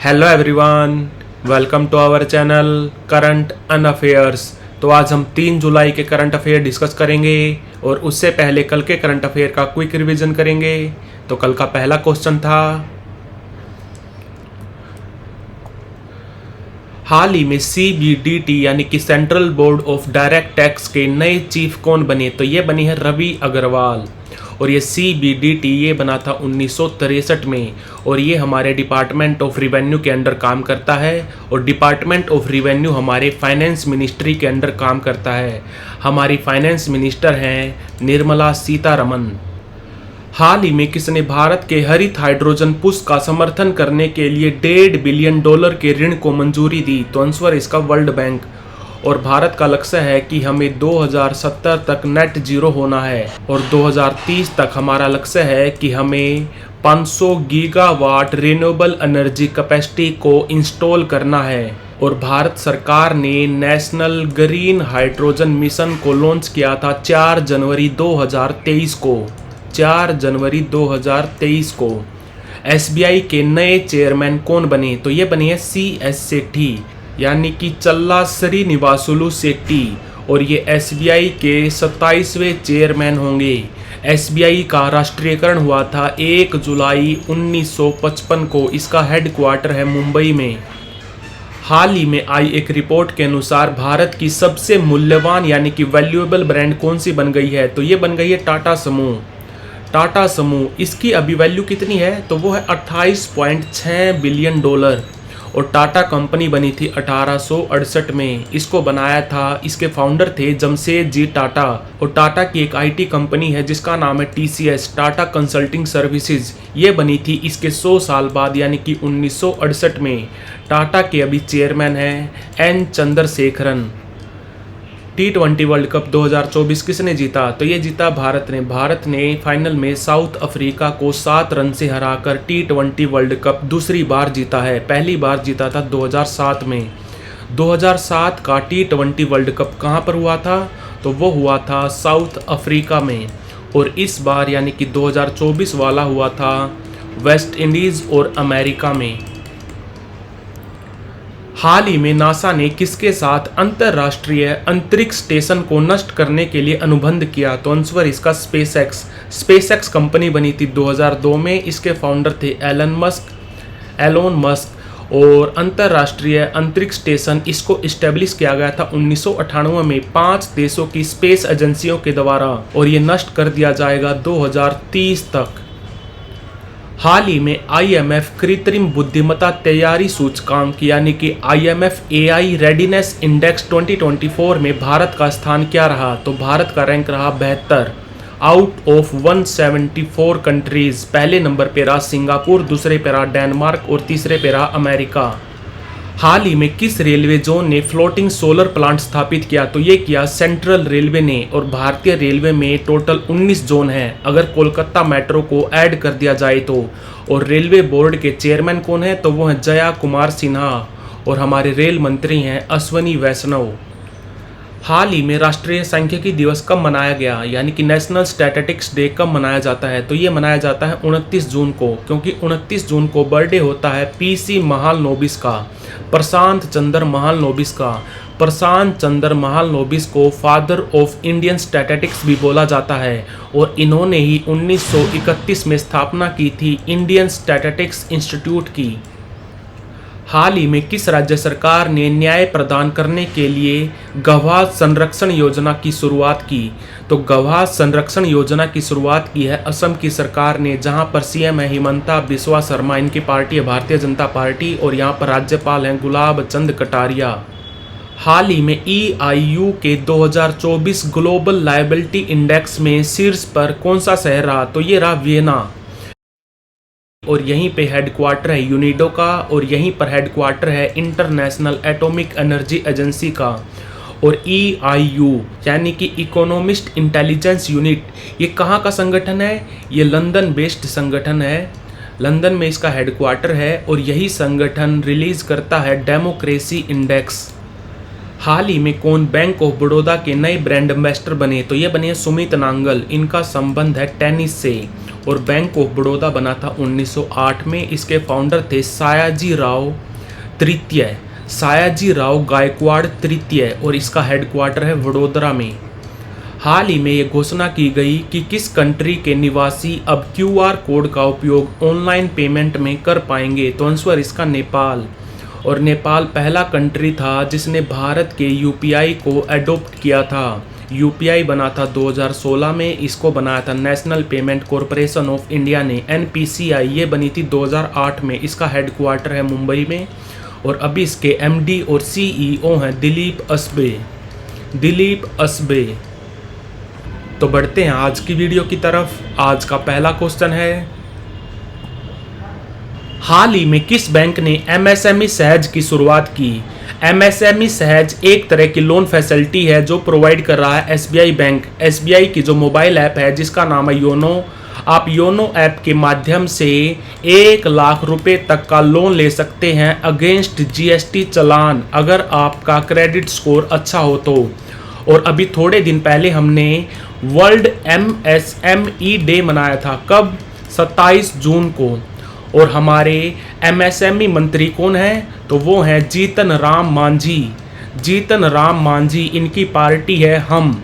Hello everyone, welcome to our channel current on affairs. तो आज हम 3 जुलाई के करंट अफेयर डिस्कस करेंगे और उससे पहले कल के करंट अफेयर का क्विक रिवीजन करेंगे। तो कल का पहला क्वेश्चन था, हाल ही में CBDT यानी कि central board of direct tax के नए चीफ कौन बने? तो ये बनी है रवि अग्रवाल। और ये CBDT ये बना था 1963 में और ये हमारे डिपार्टमेंट ऑफ रिवेन्यू के अंडर काम करता है। और डिपार्टमेंट ऑफ रिवेन्यू हमारे फाइनेंस मिनिस्ट्री के अंडर काम करता है। हमारी फाइनेंस मिनिस्टर हैं निर्मला सीतारमन। हाल ही में किसने भारत के हरित हाइड्रोजन पुश का समर्थन करने के लिए $1.5 बिलियन के ऋण को मंजूरी दी? तो आंसर इसका वर्ल्ड बैंक। और भारत का लक्ष्य है कि हमें 2070 तक नेट जीरो होना है और 2030 तक हमारा लक्ष्य है कि हमें 500 गीगावाट रिन्यूएबल एनर्जी कैपेसिटी को इंस्टॉल करना है। और भारत सरकार ने नेशनल ग्रीन हाइड्रोजन मिशन को लॉन्च किया था 4 जनवरी 2023 को। 4 जनवरी 2023 को। SBI के नए चेयरमैन कौन बने? तो ये बने हैं CS सेठी यानी कि चल्ला श्रीनिवासुलु सेट्टी। और ये SBI के 27वें चेयरमैन होंगे। SBI का राष्ट्रीयकरण हुआ था 1 जुलाई 1955 को। इसका हेडक्वार्टर है मुंबई में। हाल ही में आई एक रिपोर्ट के अनुसार भारत की सबसे मूल्यवान यानी कि वैल्यूएबल ब्रांड कौन सी बन गई है? तो ये बन गई है टाटा समूह। टाटा समूह, इसकी अभी वैल्यू कितनी है? तो वो है $28.6 बिलियन। और टाटा कंपनी बनी थी 1868 में। इसको बनाया था, इसके फाउंडर थे जमशेदजी टाटा। और टाटा की एक IT कंपनी है जिसका नाम है TCS, टाटा कंसल्टिंग सर्विसेज। ये बनी थी इसके 100 साल बाद यानी कि 1968 में। टाटा के अभी चेयरमैन हैं N Chandrasekaran. T20 world cup 2024 किसने जीता? तो ये जीता भारत ने। भारत ने फाइनल में साउथ अफ्रीका को 7 रन से हराकर T20 वर्ल्ड कप दूसरी बार जीता है। पहली बार जीता था 2007 में। 2007 का T20 वर्ल्ड कप कहाँ पर हुआ था? तो वो हुआ था साउथ अफ्रीका में। और इस बार यानी कि 2024 वाला हुआ था वेस्ट इंडीज़ और अमेरिका में। हाल ही में नासा ने किसके साथ अंतरराष्ट्रीय अंतरिक्ष स्टेशन को नष्ट करने के लिए अनुबंध किया? तो आंसर इसका स्पेसएक्स कंपनी बनी थी 2002 में। इसके फाउंडर थे एलोन मस्क। और अंतरराष्ट्रीय अंतरिक्ष स्टेशन इसको इस्टेब्लिश किया गया था 1998 में 5 देशों की स्पेस एजेंसियों के द्वारा। और ये नष्ट कर दिया जाएगा 2030 तक। हाल ही में IMF कृत्रिम बुद्धिमत्ता तैयारी सूचकांक यानी कि IMF AI रेडीनेस इंडेक्स 2024 में भारत का स्थान क्या रहा? तो भारत का रैंक रहा 72 आउट ऑफ 174 कंट्रीज। पहले नंबर पे रहा सिंगापुर, दूसरे पे रहा डेनमार्क और तीसरे पे रहा अमेरिका। हाल ही में किस रेलवे जोन ने फ्लोटिंग सोलर प्लांट स्थापित किया? तो ये किया सेंट्रल रेलवे ने। और भारतीय रेलवे में टोटल 19 जोन हैं अगर कोलकाता मेट्रो को ऐड कर दिया जाए तो। और रेलवे बोर्ड के चेयरमैन कौन है? तो वो हैं जया कुमार सिन्हा। और हमारे रेल मंत्री हैं अश्वनी वैष्णव। हाल ही में राष्ट्रीय सांख्यिकी दिवस कब मनाया गया यानी कि नेशनल स्टैटिस्टिक्स डे कब मनाया जाता है? तो ये मनाया जाता है 29 जून को, क्योंकि 29 जून को बर्थडे होता है PC महालनोबिस का, प्रशांत चंद्र महालनोबिस का। प्रशांत चंद्र महालनोबिस को फादर ऑफ इंडियन स्टैटिस्टिक्स भी बोला जाता है। और इन्होंने ही 1931 में स्थापना की थी इंडियन स्टैटिस्टिक्स इंस्टीट्यूट की। हाल ही में किस राज्य सरकार ने न्याय प्रदान करने के लिए गवाह संरक्षण योजना की शुरुआत की? तो गवाह संरक्षण योजना की शुरुआत की है असम की सरकार ने, जहां पर CM है हिमंता बिस्वा शर्मा, इनकी पार्टी है भारतीय जनता पार्टी। और यहां पर राज्यपाल हैं गुलाब चंद कटारिया। हाल ही में EIU के 2024 ग्लोबल लायबिलिटी इंडेक्स में शीर्ष पर कौन सा शहर रहा? तो ये रहा वियना। और यहीं पे हेडक्वार्टर है यूनिडो का। और यहीं पर हेडक्वार्टर है इंटरनेशनल एटॉमिक एनर्जी एजेंसी का। और EIU यानी कि इकोनॉमिस्ट इंटेलिजेंस यूनिट, ये कहाँ का संगठन है? ये लंदन बेस्ड संगठन है। लंदन में इसका हेडक्वार्टर है। और यही संगठन रिलीज करता है डेमोक्रेसी इंडेक्स। हाल ही में कौन बैंक ऑफ बड़ौदा के नए ब्रांड एम्बेसडर बने? तो ये बने सुमित नांगल। इनका संबंध है टेनिस से। और बैंक ऑफ बड़ौदा बना था 1908 में। इसके फाउंडर थे सयाजी राव तृतीय, सयाजी राव गायकवाड़ तृतीय, और इसका हेडक्वार्टर है वडोदरा में। हाल ही में ये घोषणा की गई कि किस कंट्री के निवासी अब क्यूआर कोड का उपयोग ऑनलाइन पेमेंट में कर पाएंगे, तो आंसर इसका नेपाल। और नेपाल पहला कंट्री था जिसने भारत के यूपीआई को एडॉप्ट किया था। यूपीआई बना था 2016 में, इसको बनाया था national payment corporation of India ने, एनपीसीआई। ये बनी थी 2008 में। इसका हेडक्वार्टर है मुंबई में, और अभी इसके एमडी और सीईओ हैं दिलीप असबे, दिलीप असबे। तो बढ़ते हैं आज की वीडियो की तरफ। आज का पहला क्वेश्चन है, हाल ही में किस बैंक ने एमएसएमई सहज की शुरुआत की? एमएसएमई सहज एक तरह की लोन फैसिलिटी है जो प्रोवाइड कर रहा है एसबीआई बैंक। एसबीआई की जो मोबाइल ऐप है जिसका नाम है योनो, आप योनो ऐप के माध्यम से 1 लाख रुपए तक का लोन ले सकते हैं अगेंस्ट जीएसटी चालान, अगर आपका क्रेडिट स्कोर अच्छा हो तो। और अभी थोड़े दिन पहले हमने वर्ल्ड एमएसएमई डे मनाया था, कब? 27 जून को। और हमारे एमएसएमई मंत्री कौन हैं? तो वो हैं जीतन राम मांझी। जीतन राम मांझी, इनकी पार्टी है हम,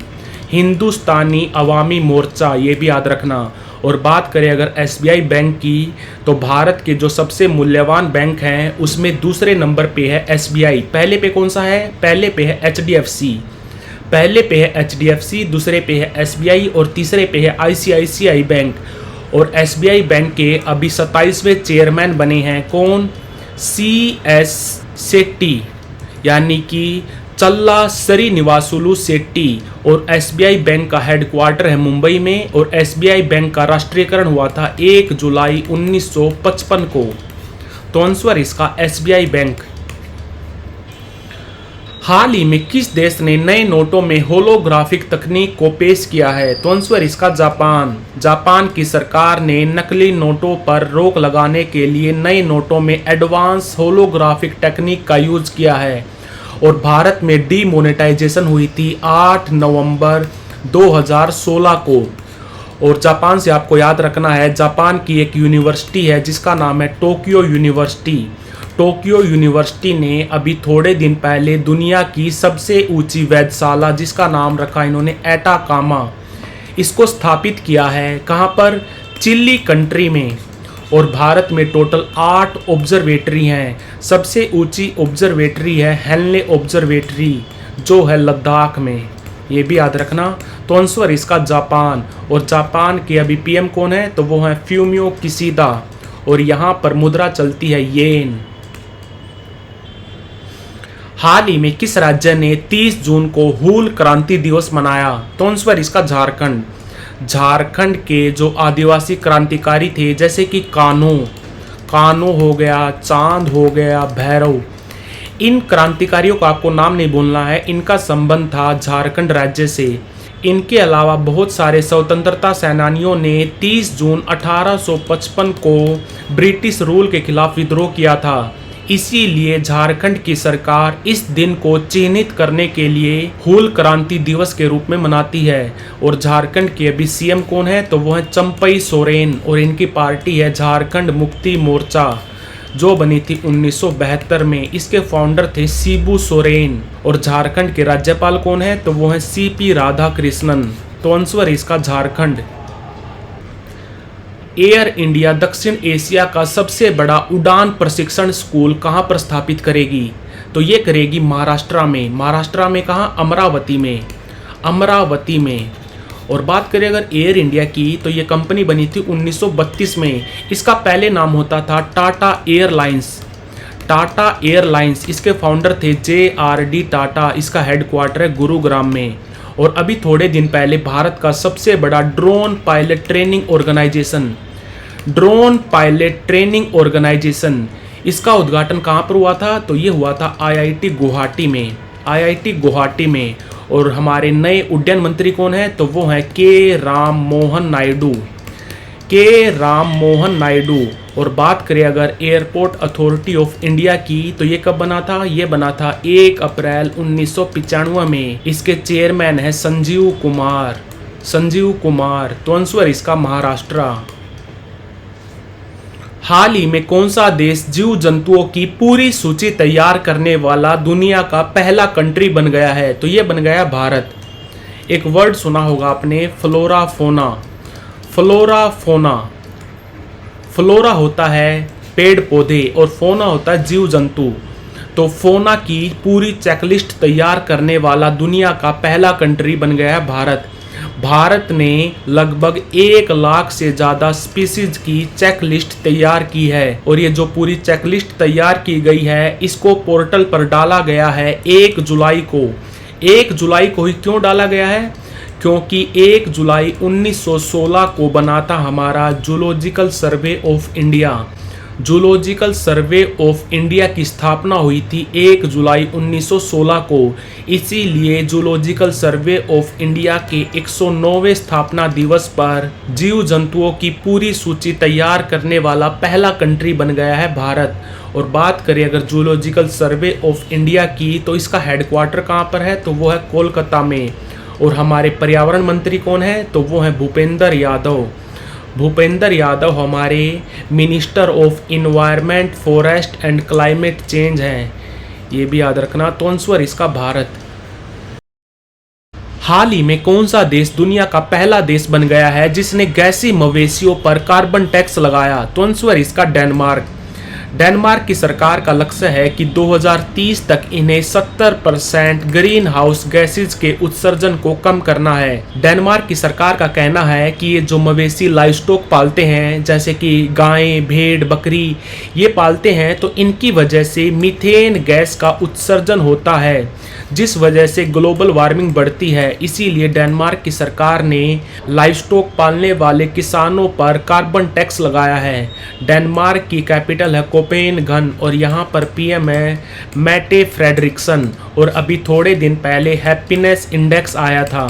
हिंदुस्तानी अवामी मोर्चा, ये भी याद रखना। और बात करें अगर एसबीआई बैंक की, तो भारत के जो सबसे मूल्यवान बैंक हैं उसमें दूसरे नंबर पे है एसबीआई। पहले पे कौन सा है? पहले पे है एचडीएफसी। पहले पे है एचडीएफसी, दूसरे पे है एसबीआई और तीसरे पे है आईसीआईसीआई बैंक। और एसबीआई बैंक के अभी 27वें चेयरमैन बने हैं कौन? CS सेट्टी, यानी कि चल्ला श्रीनिवासुलु सेट्टी। और एसबीआई बैंक का हेडक्वार्टर है मुंबई में। और एसबीआई बैंक का राष्ट्रीयकरण हुआ था 1 जुलाई 1955 को। तो आंसर इसका एसबीआई बैंक। हाल ही में किस देश ने नए नोटों में होलोग्राफिक तकनीक को पेश किया है? तो आंसर इसका जापान। जापान की सरकार ने नकली नोटों पर रोक लगाने के लिए नए नोटों में एडवांस होलोग्राफिक टेक्निक का यूज किया है। और भारत में डीमोनेटाइजेशन हुई थी 8 नवंबर 2016 को। और जापान से आपको याद रखना है, जापान की एक यूनिवर्सिटी है जिसका नाम है टोक्यो यूनिवर्सिटी। टोक्यो यूनिवर्सिटी ने अभी थोड़े दिन पहले दुनिया की सबसे ऊंची वेधशाला, जिसका नाम रखा इन्होंने एटाकामा, इसको स्थापित किया है। कहाँ पर? चिली कंट्री में। और भारत में टोटल 8 ऑब्जर्वेटरी हैं। सबसे ऊंची ऑब्जर्वेटरी है हेनले ऑब्जर्वेटरी, जो है लद्दाख में, ये भी याद रखना। तो आंसर इसका जापान। और जापान के अभी पीएम कौन है? तो वो है फ्यूमियो किशिदा। और यहाँ पर मुद्रा चलती है येन। हाल ही में किस राज्य ने 30 जून को हूल क्रांति दिवस मनाया? तो आंसर इसका झारखंड। झारखंड के जो आदिवासी क्रांतिकारी थे, जैसे कि कान्हो हो गया, चांद हो गया, भैरव, इन क्रांतिकारियों का आपको नाम नहीं बोलना है, इनका संबंध था झारखंड राज्य से। इनके अलावा बहुत सारे स्वतंत्रता सेनानियों ने 30 जून 1855 को ब्रिटिश रूल के खिलाफ विद्रोह किया था। इसीलिए झारखंड की सरकार इस दिन को चिन्हित करने के लिए हूल क्रांति दिवस के रूप में मनाती है। और झारखंड के अभी सीएम कौन है? तो वो है चंपई सोरेन। और इनकी पार्टी है झारखंड मुक्ति मोर्चा, जो बनी थी 1972 में। इसके फाउंडर थे शिबू सोरेन। और झारखंड के राज्यपाल कौन है? तो वो है सीपी राधाकृष्णन। तो आंसर इसका झारखंड। एयर इंडिया दक्षिण एशिया का सबसे बड़ा उड़ान प्रशिक्षण स्कूल कहाँ पर स्थापित करेगी? तो ये करेगी महाराष्ट्र में। महाराष्ट्र में कहाँ? अमरावती में। अमरावती में। और बात करें अगर एयर इंडिया की, तो ये कंपनी बनी थी 1932 में। इसका पहले नाम होता था टाटा एयरलाइंस। टाटा एयरलाइंस, इसके फाउंडर थे JRD टाटा। इसका हेडक्वार्टर है गुरुग्राम में। और अभी थोड़े दिन पहले भारत का सबसे बड़ा ड्रोन पायलट ट्रेनिंग ऑर्गेनाइजेशन, इसका उद्घाटन कहाँ पर हुआ था? तो ये हुआ था IIT गुवाहाटी में। IIT गुवाहाटी में। और हमारे नए उड्डयन मंत्री कौन है? तो वो हैं के राम मोहन नायडू। और बात करें अगर एयरपोर्ट अथॉरिटी ऑफ इंडिया की, तो ये कब बना था? ये बना था 1 अप्रैल 1995 में। इसके चेयरमैन है संजीव कुमार। तो आंसर इसका महाराष्ट्र। हाल ही में कौन सा देश जीव जंतुओं की पूरी सूची तैयार करने वाला दुनिया का पहला कंट्री बन गया है? तो ये बन गया भारत। एक वर्ड सुना होगा आपने, flora fauna. Flora fauna, flora होता है पेड़ पौधे और फोना होता है जीव जंतु। तो फोना की पूरी चेकलिस्ट तैयार करने वाला दुनिया का पहला कंट्री बन गया है भारत। भारत ने लगभग 1 लाख से ज़्यादा स्पीसीज की चेकलिस्ट तैयार की है और ये जो पूरी चेकलिस्ट तैयार की गई है इसको पोर्टल पर डाला गया है 1 जुलाई को। 1 जुलाई को ही क्यों डाला गया है? क्योंकि 1 जुलाई 1916 को बना था हमारा zoological survey of India. Zoological survey of India की स्थापना हुई थी 1 जुलाई 1916 को। इसीलिए जूलॉजिकल सर्वे ऑफ इंडिया के 109वें स्थापना दिवस पर जीव जंतुओं की पूरी सूची तैयार करने वाला पहला कंट्री बन गया है भारत। और बात करें अगर जूलॉजिकल सर्वे ऑफ इंडिया की, तो इसका हेडक्वार्टर कहाँ पर है? तो वो है कोलकाता में। और हमारे पर्यावरण मंत्री कौन है? तो वो है भूपेंद्र यादव। भूपेंद्र यादव हमारे minister of environment, forest and climate change हैं, ये भी याद रखना। तो आंसर इसका भारत। हाल ही में कौन सा देश दुनिया का पहला देश बन गया है जिसने गैसीय मवेशियों पर कार्बन टैक्स लगाया? तो आंसर इसका डेनमार्क। डेनमार्क की सरकार का लक्ष्य है कि 2030 तक इन्हें 70% ग्रीन हाउस गैसेज के उत्सर्जन को कम करना है। डेनमार्क की सरकार का कहना है कि ये जो मवेशी लाइव स्टॉक पालते हैं, जैसे कि गायें, भेड़, बकरी, ये पालते हैं, तो इनकी वजह से मीथेन गैस का उत्सर्जन होता है, जिस वजह से ग्लोबल वार्मिंग बढ़ती है। इसीलिए डेनमार्क की सरकार ने लाइव स्टॉक पालने वाले किसानों पर कार्बन टैक्स लगाया है। डेनमार्क की कैपिटल है कोपेनहेगन और यहाँ पर पीएम है मैटे फ्रेडरिक्सन। और अभी थोड़े दिन पहले हैप्पीनेस इंडेक्स आया था।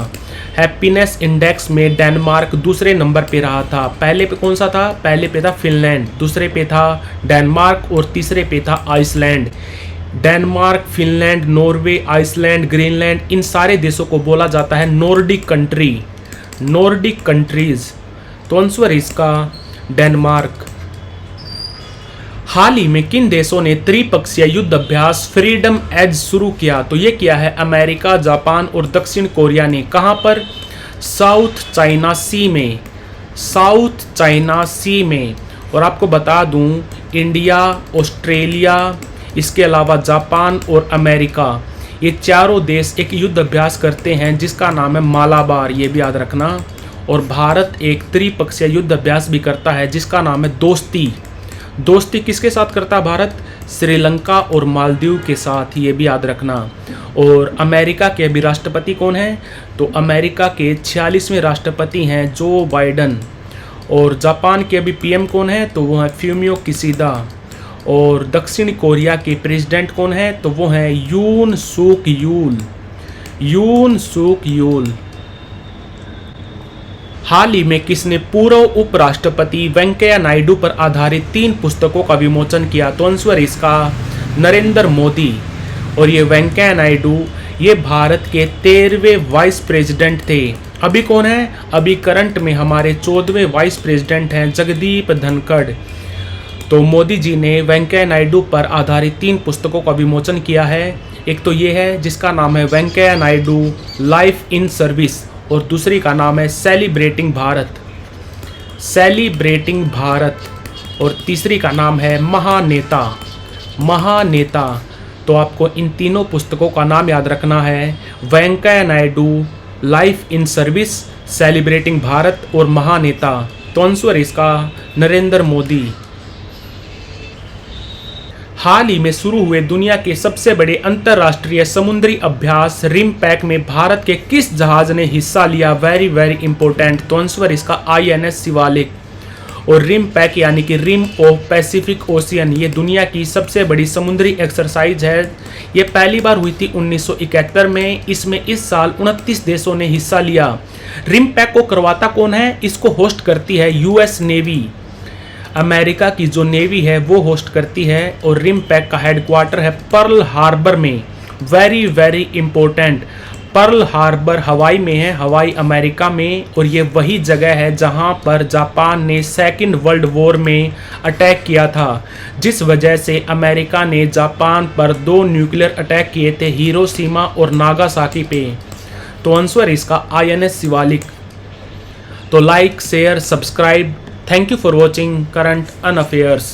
हैप्पीनेस इंडेक्स में डेनमार्क दूसरे नंबर पे रहा था। पहले पे कौन सा था? पहले पे था फिनलैंड, दूसरे पे था डेनमार्क और तीसरे पे था Iceland. Denmark, Finland, Norway, Iceland, Greenland, इन सारे देशों को बोला जाता है नॉर्डिक कंट्री, नॉर्डिक कंट्रीज। तो आंसर इसका डेनमार्क। हाल ही में किन देशों ने त्रिपक्षीय युद्ध अभ्यास फ्रीडम एज शुरू किया? तो ये किया है अमेरिका, जापान और दक्षिण कोरिया ने। कहाँ पर? साउथ चाइना सी में, साउथ चाइना सी में। और आपको बता दूं, इंडिया, ऑस्ट्रेलिया, इसके अलावा जापान और अमेरिका, ये चारों देश एक युद्ध अभ्यास करते हैं जिसका नाम है मालाबार, ये भी याद रखना। और भारत एक त्रिपक्षीय युद्ध अभ्यास भी करता है जिसका नाम है दोस्ती। दोस्ती किसके साथ करता है भारत? श्रीलंका और मालदीव के साथ, ये भी याद रखना। और अमेरिका के अभी राष्ट्रपति कौन है? तो अमेरिका के 46वें राष्ट्रपति हैं जो बाइडन। और जापान के अभी पीएम कौन है? तो वो है फ्यूमियो किशिदा। और दक्षिण कोरिया के प्रेसिडेंट कौन है? तो वो है यून सूक यूल, यून सूक यूल। हाल ही में किसने पूर्व उपराष्ट्रपति वेंकैया नायडू पर आधारित 3 पुस्तकों का विमोचन किया? तो आंसर इसका नरेंद्र मोदी। और ये वेंकैया नायडू ये भारत के 13वें वाइस प्रेसिडेंट थे। अभी कौन है? अभी करंट में हमारे 14वें वाइस प्रेसिडेंट हैं जगदीप धनखड़। तो मोदी जी ने वेंकैया नायडू पर आधारित 3 पुस्तकों का विमोचन किया है। एक तो ये है जिसका नाम है Venkaiah Naidu life in service, और दूसरी का नाम है सेलिब्रेटिंग भारत, सेलिब्रेटिंग भारत, और तीसरी का नाम है महानेता, महानेता। तो आपको इन तीनों पुस्तकों का नाम याद रखना है, Venkaiah Naidu life in service, celebrating Bharat और महानेता। तो आंसर इसका नरेंद्र मोदी। हाल ही में शुरू हुए दुनिया के सबसे बड़े अंतर्राष्ट्रीय समुद्री अभ्यास रिमपैक में भारत के किस जहाज ने हिस्सा लिया? Very very important. तो आंसर इसका INS शिवालिक। और रिमपैक यानी कि रिम ऑफ पैसिफिक ओशियन, ये दुनिया की सबसे बड़ी समुद्री एक्सरसाइज है। ये पहली बार हुई थी 1971 में। इसमें इस साल 29 देशों ने हिस्सा लिया। रिमपैक को करवाता कौन है? इसको होस्ट करती है US नेवी। अमेरिका की जो नेवी है वो होस्ट करती है। और रिमपैक का हेडक्वार्टर है पर्ल हार्बर में। Very very important, Pearl Harbor हवाई में है, हवाई अमेरिका में, और ये वही जगह है जहां पर जापान ने सेकेंड वर्ल्ड वॉर में अटैक किया था, जिस वजह से अमेरिका ने जापान पर 2 न्यूक्लियर अटैक किए थे, हिरोशिमा और नागासाकी पे। तो आंसर इसका INS शिवालिक। तो like, share, subscribe. Thank you for watching current on affairs.